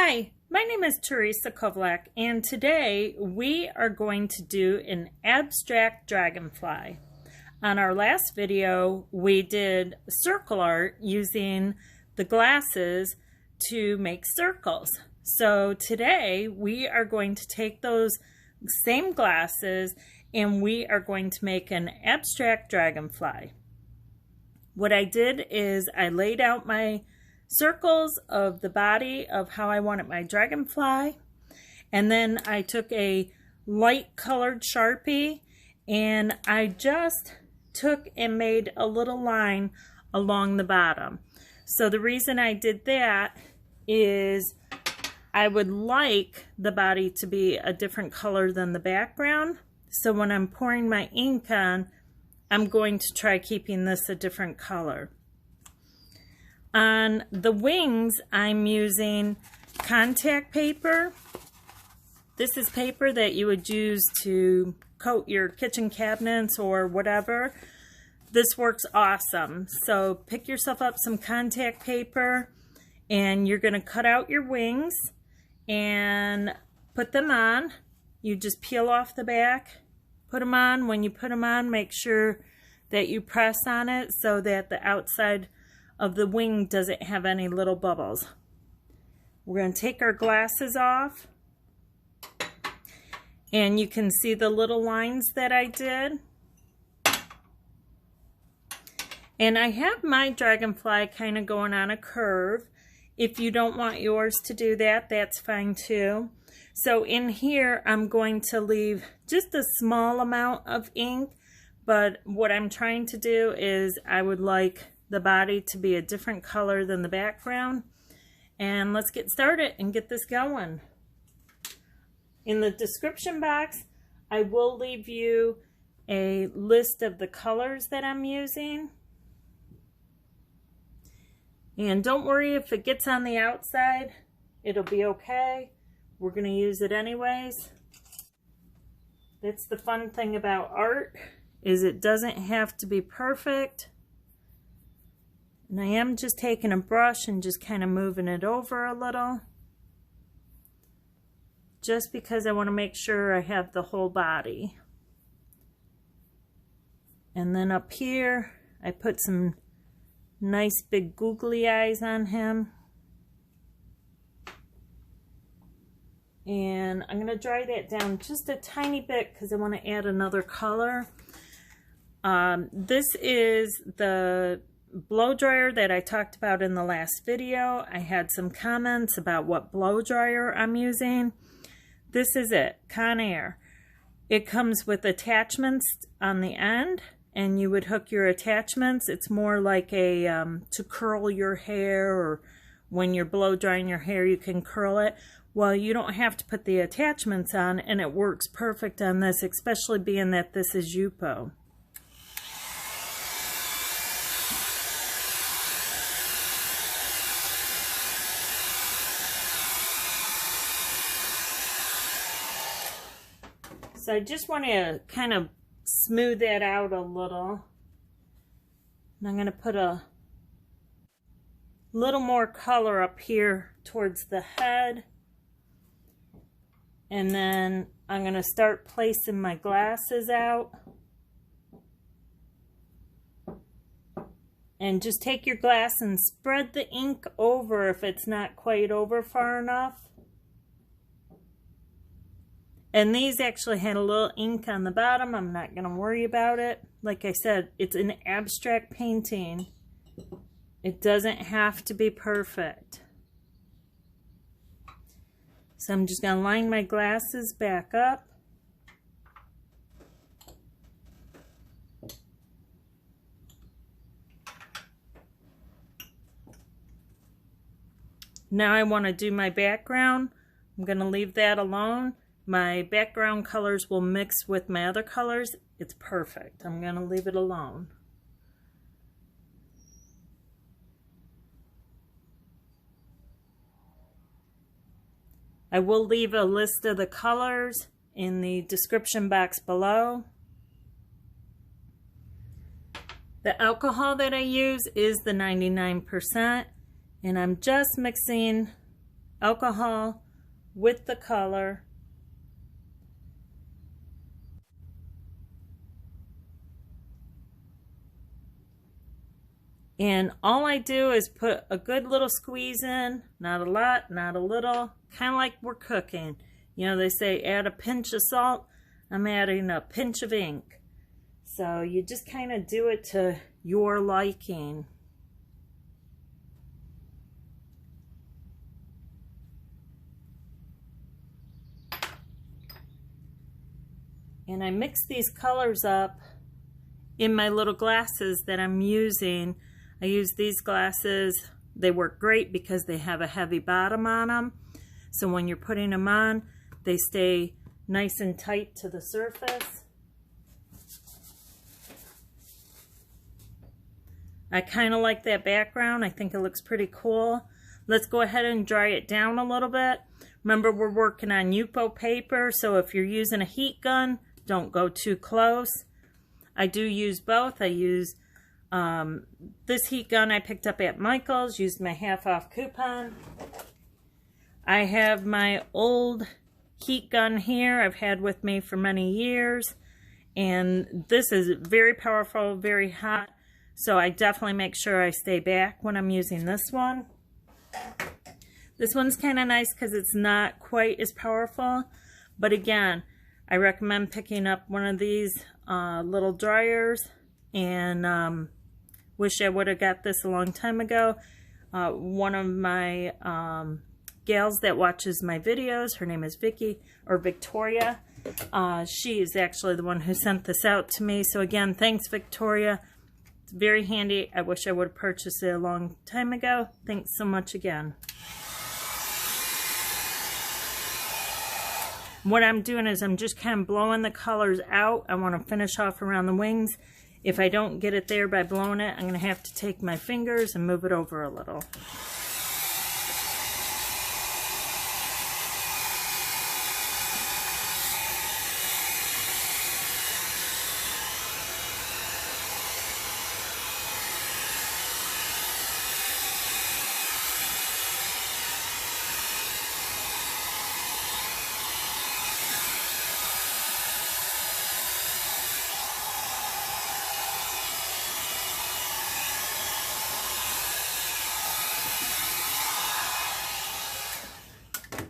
Hi, my name is Teresa Kovlak, and today we are going to do an abstract dragonfly. On our last video, we did circle art using the glasses to make circles. So today we are going to take those same glasses and we are going to make an abstract dragonfly. What I did is I laid out my circles of the body of how I wanted my dragonfly, and then I took a light colored Sharpie and I just took and made a little line along the bottom. So the reason I did that is I would like the body to be a different color than the background. So when I'm pouring my ink on, I'm going to try keeping this a different color. On the wings, I'm using contact paper. This is paper that you would use to coat your kitchen cabinets or whatever. This works awesome. So pick yourself up some contact paper and you're going to cut out your wings and put them on. You just peel off the back, put them on. When you put them on, make sure that you press on it so that the outside of the wing doesn't have any little bubbles. We're going to take our glasses off, and you can see the little lines that I did. And I have my dragonfly kind of going on a curve. If you don't want yours to do that, that's fine too. So in here, I'm going to leave just a small amount of ink, but what I'm trying to do is I would like the body to be a different color than the background. And let's get started and get this going. In the description box, I will leave you a list of the colors that I'm using. And don't worry if it gets on the outside, it'll be okay. We're going to use it anyways. That's the fun thing about art, is it doesn't have to be perfect. And I am just taking a brush and just kind of moving it over a little, just because I want to make sure I have the whole body. And then up here, I put some nice big googly eyes on him. And I'm going to dry that down just a tiny bit because I want to add another color. This is the blow dryer that I talked about in the last video. I had some comments about what blow dryer I'm using. This is it, Conair. It comes with attachments on the end, and you would hook your attachments. It's more like a to curl your hair, or when you're blow drying your hair you can curl it. Well, you don't have to put the attachments on, and it works perfect on this, especially being that this is Yupo. So I just want to kind of smooth that out a little. And I'm going to put a little more color up here towards the head. And then I'm going to start placing my glasses out. And just take your glass and spread the ink over if it's not quite over far enough. And these actually had a little ink on the bottom. I'm not going to worry about it. Like I said, it's an abstract painting. It doesn't have to be perfect. So I'm just going to line my glasses back up. Now I want to do my background. I'm going to leave that alone. My background colors will mix with my other colors. It's perfect. I'm going to leave it alone. I will leave a list of the colors in the description box below. The alcohol that I use is the 99%, and I'm just mixing alcohol with the color. And all I do is put a good little squeeze in, not a lot, not a little, kind of like we're cooking. You know, they say add a pinch of salt. I'm adding a pinch of ink. So you just kind of do it to your liking. And I mix these colors up in my little glasses that I'm using. I use these glasses. They work great because they have a heavy bottom on them. So when you're putting them on, they stay nice and tight to the surface. I kind of like that background. I think it looks pretty cool. Let's go ahead and dry it down a little bit. Remember, we're working on Yupo paper, so if you're using a heat gun, don't go too close. I do use both. I use this heat gun I picked up at Michael's, used my half-off coupon. I have my old heat gun here I've had with me for many years, and this is very powerful, very hot, so I definitely make sure I stay back when I'm using this one. This one's kind of nice because it's not quite as powerful, but again, I recommend picking up one of these little dryers, and wish I would have got this a long time ago. One of my gals that watches my videos, her name is Vicky, or Victoria. She is actually the one who sent this out to me. So again, thanks, Victoria. It's very handy. I wish I would have purchased it a long time ago. Thanks so much again. What I'm doing is I'm just kind of blowing the colors out. I want to finish off around the wings. If I don't get it there by blowing it, I'm going to have to take my fingers and move it over a little.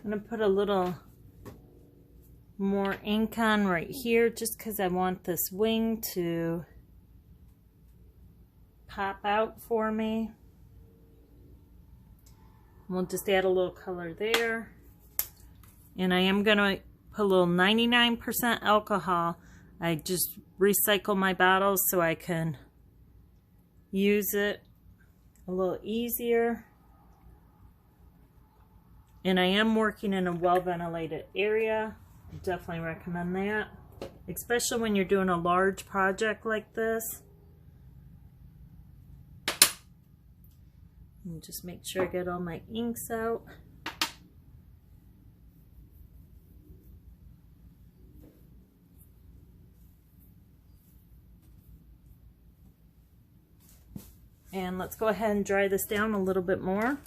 I'm going to put a little more ink on right here just because I want this wing to pop out for me. We'll just add a little color there. And I am going to put a little 99% alcohol. I just recycle my bottles so I can use it a little easier. And I am working in a well-ventilated area. I definitely recommend that, especially when you're doing a large project like this. And just make sure I get all my inks out. And let's go ahead and dry this down a little bit more.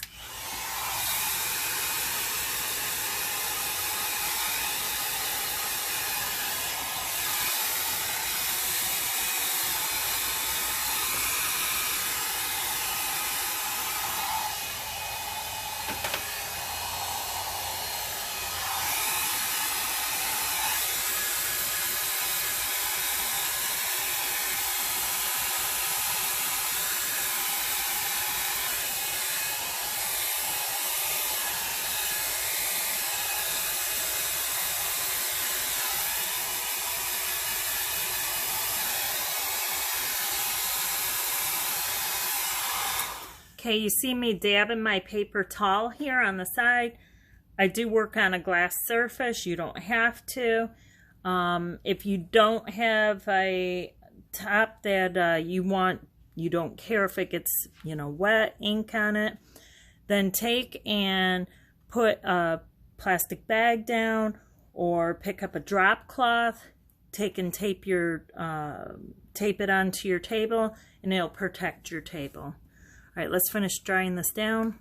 Okay, you see me dabbing my paper towel here on the side. I do work on a glass surface. You don't have to. If you don't have a top that you don't care if it gets, wet ink on it, then take and put a plastic bag down or pick up a drop cloth, take and tape it onto your table, and it'll protect your table. All right, let's finish drying this down.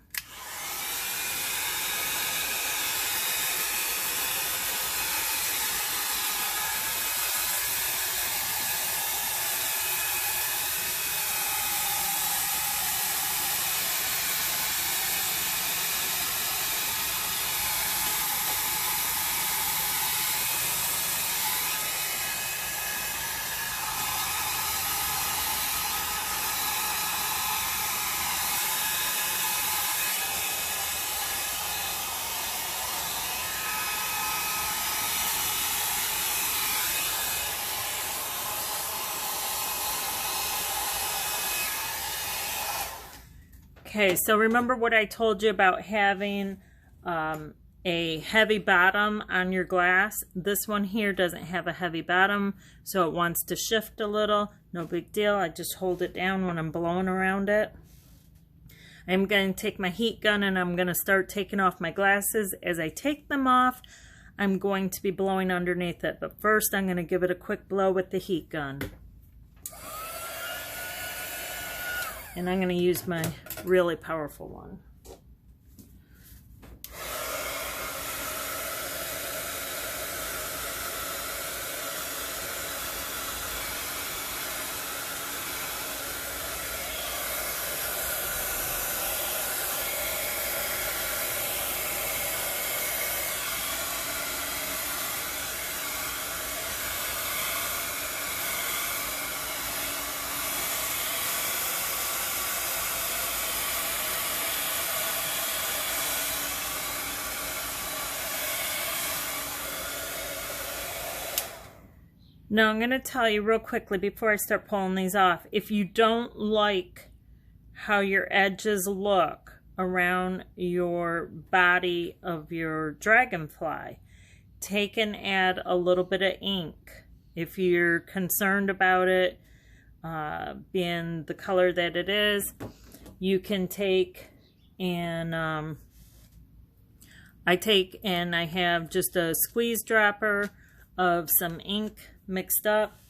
Okay, so remember what I told you about having a heavy bottom on your glass? This one here doesn't have a heavy bottom, so it wants to shift a little. No big deal. I just hold it down when I'm blowing around it. I'm going to take my heat gun and I'm going to start taking off my glasses. As I take them off, I'm going to be blowing underneath it. But first, I'm going to give it a quick blow with the heat gun. And I'm going to use my really powerful one. Now I'm going to tell you real quickly before I start pulling these off, if you don't like how your edges look around your body of your dragonfly, take and add a little bit of ink. If you're concerned about it being the color that it is, you can take and I have just a squeeze dropper of some ink mixed up.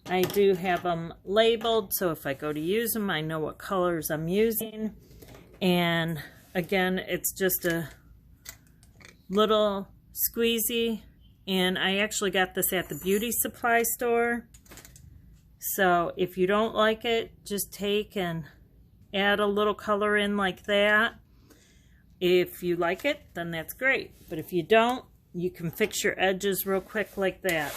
I do have them labeled, so if I go to use them, I know what colors I'm using. And again, it's just a little squeezy, and I actually got this at the beauty supply store. So if you don't like it, just take and add a little color in like that. If you like it, then that's great. But if you don't, you can fix your edges real quick like that.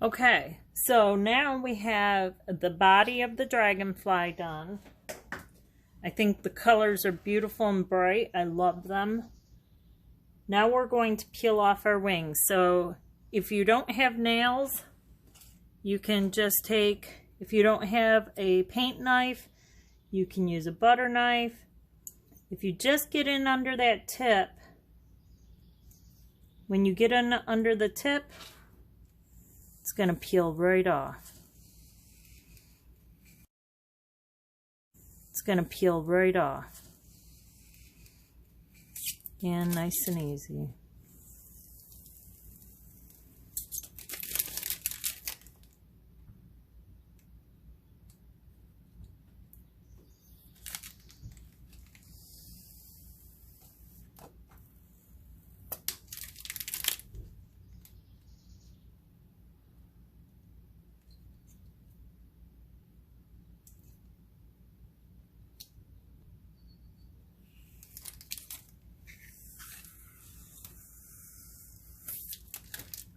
Okay, so now we have the body of the dragonfly done. I think the colors are beautiful and bright. I love them. Now we're going to peel off our wings. So if you don't have nails, you can just take, if you don't have a paint knife, you can use a butter knife. If you just get in under that tip, when you get in under the tip, it's going to peel right off. It's going to peel right off. and nice and easy.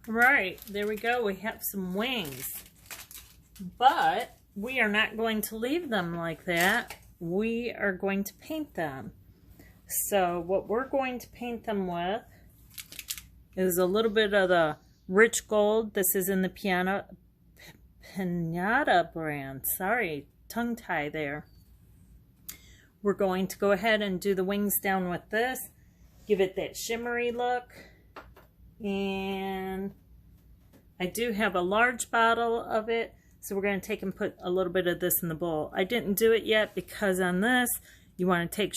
Right, there we go. We have some wings. But we are not going to leave them like that. We are going to paint them. So what we're going to paint them with is a little bit of the rich gold. This is in the Pinata brand. Sorry, tongue tie there. We're going to go ahead and do the wings down with this. Give it that shimmery look. And I do have a large bottle of it, so we're going to take and put a little bit of this in the bowl. I didn't do it yet because on this, you want to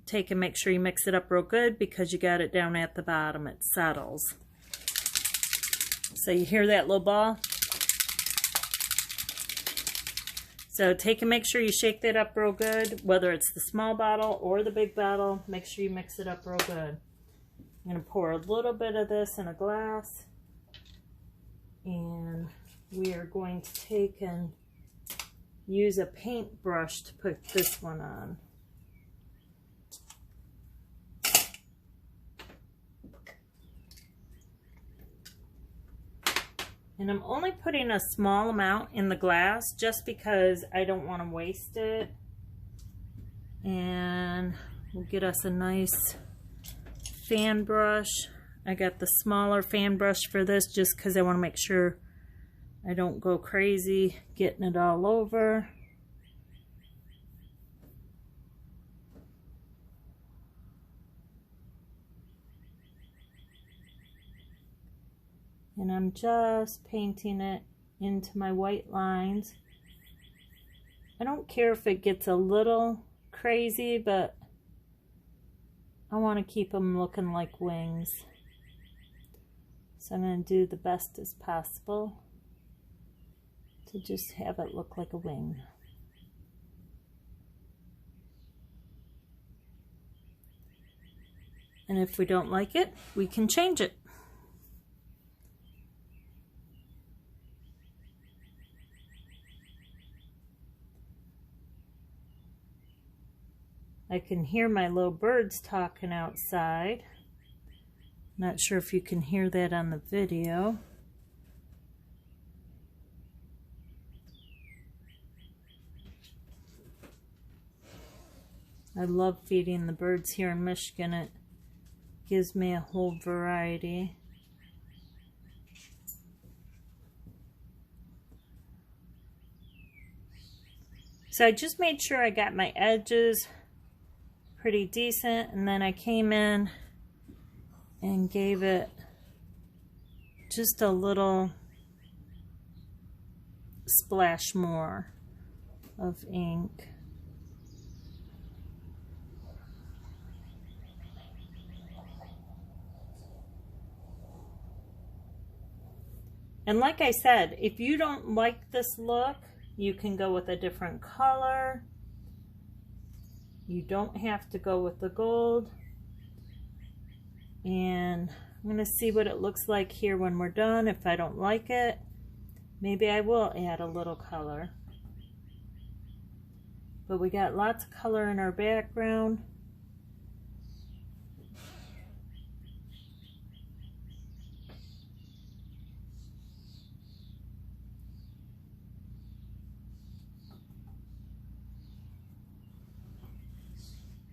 take and make sure you mix it up real good because you got it down at the bottom. It settles. So you hear that little ball? So take and make sure you shake that up real good, whether it's the small bottle or the big bottle. Make sure you mix it up real good. I'm going to pour a little bit of this in a glass, and we are going to take and use a paintbrush to put this one on. And I'm only putting a small amount in the glass just because I don't want to waste it. And we'll get us a nice fan brush. I got the smaller fan brush for this just because I want to make sure I don't go crazy getting it all over. And I'm just painting it into my white lines. I don't care if it gets a little crazy, but I want to keep them looking like wings. So I'm going to do the best as possible to just have it look like a wing. And if we don't like it, we can change it. I can hear my little birds talking outside. Not sure if you can hear that on the video. I love feeding the birds here in Michigan. It gives me a whole variety. So I just made sure I got my edges pretty decent, and then I came in and gave it just a little splash more of ink. And like I said, if you don't like this look, you can go with a different color. You don't have to go with the gold. And I'm going to see what it looks like here when we're done. If I don't like it, maybe I will add a little color. But we got lots of color in our background.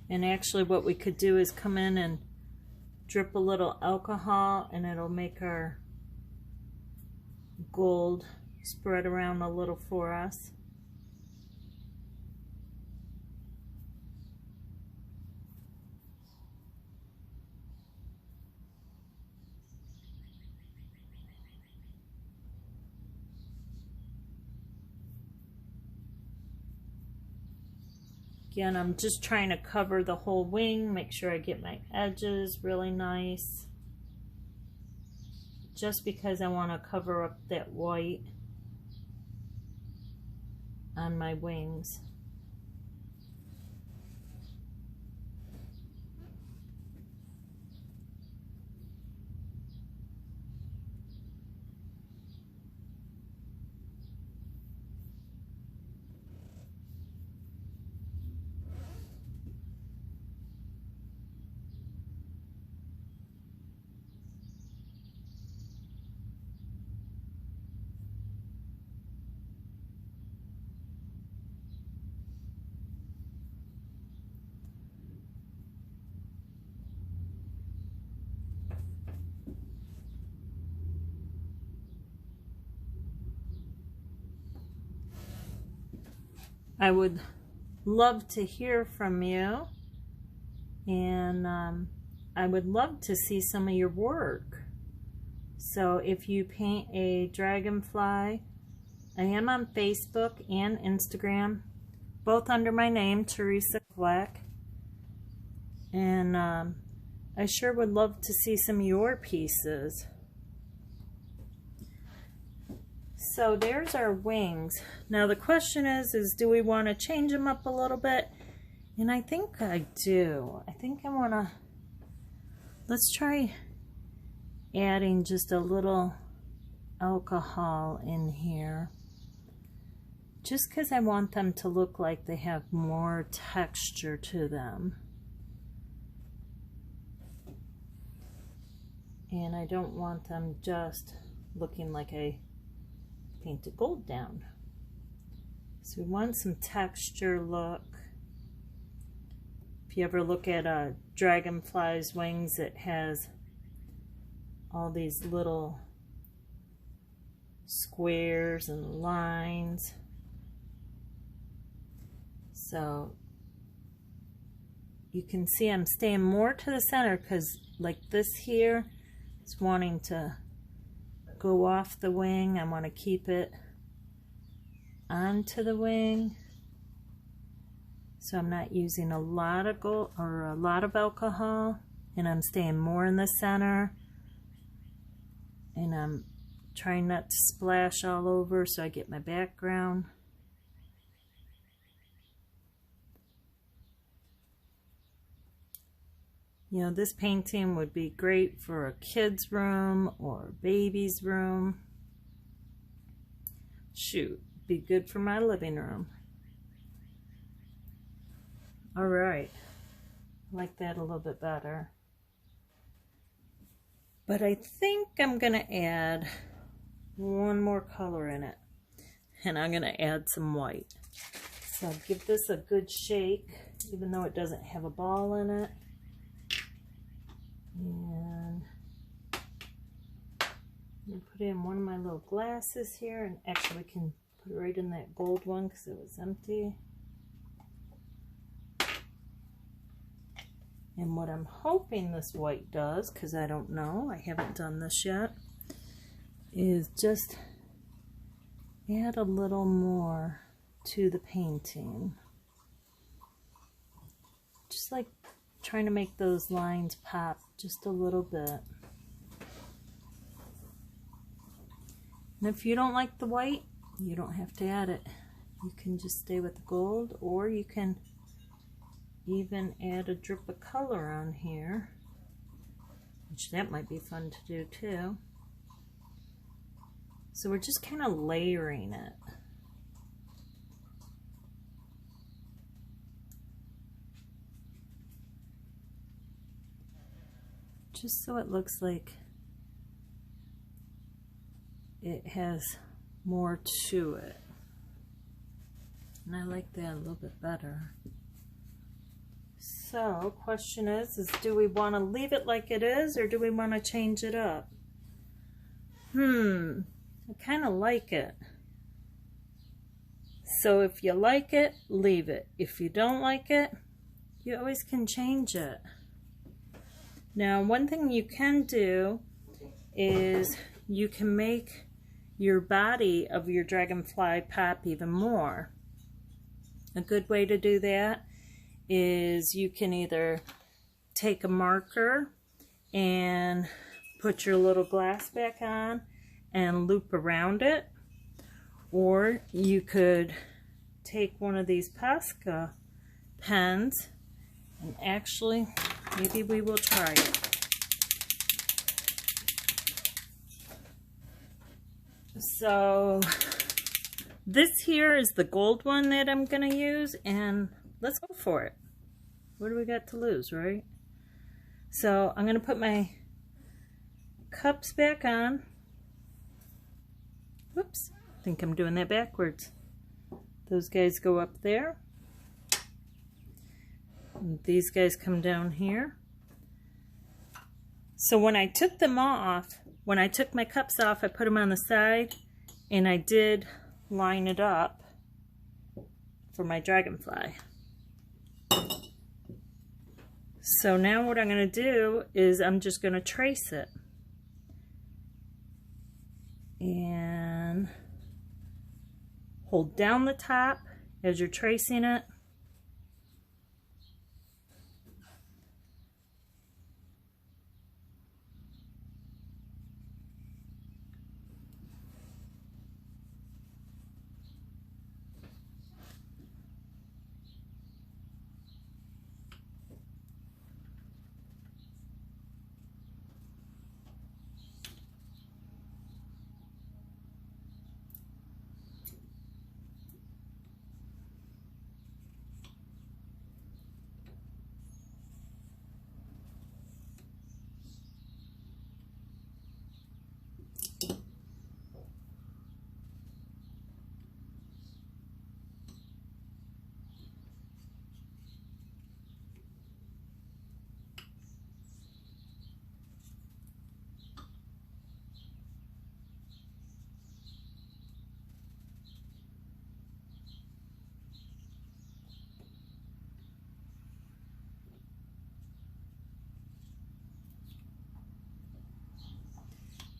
And actually what we could do is come in and drip a little alcohol, and it'll make our gold spread around a little for us. Again, I'm just trying to cover the whole wing, make sure I get my edges really nice. Just because I want to cover up that white on my wings. I would love to hear from you, and I would love to see some of your work. So if you paint a dragonfly, I am on Facebook and Instagram, both under my name, Teresa Black, and I sure would love to see some of your pieces. So there's our wings. Now the question is do we want to change them up a little bit? And I think I do. I think I want to, let's try adding just a little alcohol in here. Just because I want them to look like they have more texture to them. And I don't want them just looking like I painted gold down. So we want some texture look. If you ever look at a dragonfly's wings, it has all these little squares and lines. So you can see I'm staying more to the center because like this here, it's wanting to go off the wing. I want to keep it onto the wing, so I'm not using a lot of gold or a lot of alcohol, and I'm staying more in the center, and I'm trying not to splash all over so I get my background. You know, this painting would be great for a kid's room or a baby's room. Shoot, be good for my living room. All right, I like that a little bit better. But I think I'm gonna add one more color in it, and I'm gonna add some white. So give this a good shake, even though it doesn't have a ball in it. And I'm put in one of my little glasses here, and actually we can put it right in that gold one because it was empty. And what I'm hoping this white does, because I don't know, I haven't done this yet, is just add a little more to the painting. Just like trying to make those lines pop just a little bit. And if you don't like the white, you don't have to add it. You can just stay with the gold, or you can even add a drip of color on here, which that might be fun to do too. So we're just kind of layering it. Just so it looks like it has more to it. And I like that a little bit better. So, question is do we want to leave it like it is, or do we want to change it up? I kind of like it. So if you like it, leave it. If you don't like it, you always can change it. Now, one thing you can do is you can make your body of your dragonfly pop even more. A good way to do that is you can either take a marker and put your little glass back on and loop around it, or you could take one of these Posca pens and actually, maybe we will try it. So this here is the gold one that I'm going to use, and let's go for it. What do we got to lose, right? So I'm going to put my cups back on. Whoops, I think I'm doing that backwards. Those guys go up there. And these guys come down here. So when I took them off, when I took my cups off, I put them on the side, and I did line it up for my dragonfly. So now what I'm going to do is I'm just going to trace it. And hold down the top as you're tracing it.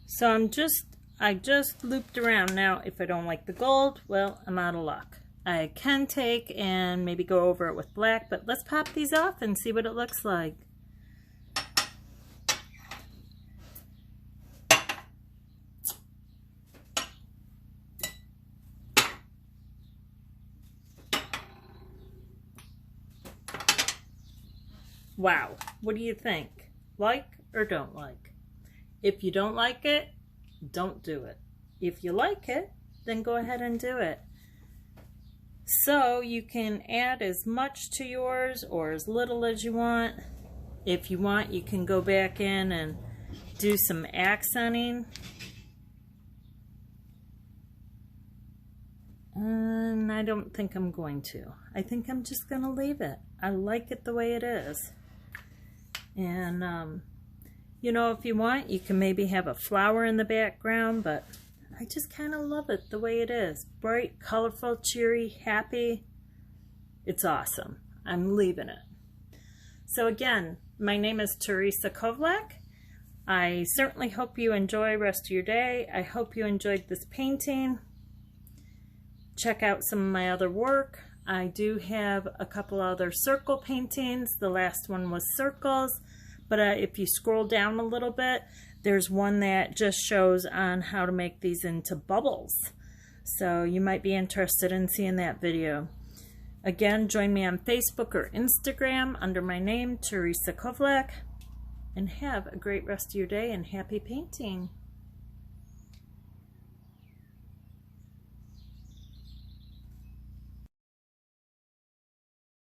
So I just looped around. Now, if I don't like the gold, well, I'm out of luck. I can take and maybe go over it with black, but let's pop these off and see what it looks like. Wow, what do you think? Like or don't like? If you don't like it, don't do it. If you like it, then go ahead and do it. So you can add as much to yours or as little as you want. If you want, you can go back in and do some accenting. And I don't think I'm going to. I think I'm just going to leave it. I like it the way it is. And, you know, if you want, you can maybe have a flower in the background, but I just kind of love it the way it is. Bright, colorful, cheery, happy. It's awesome. I'm leaving it. So again, my name is Teresa Kovlak. I certainly hope you enjoy the rest of your day. I hope you enjoyed this painting. Check out some of my other work. I do have a couple other circle paintings. The last one was circles. But if you scroll down a little bit, there's one that just shows on how to make these into bubbles. So you might be interested in seeing that video. Again, join me on Facebook or Instagram under my name, Teresa Kovlak. And have a great rest of your day and happy painting.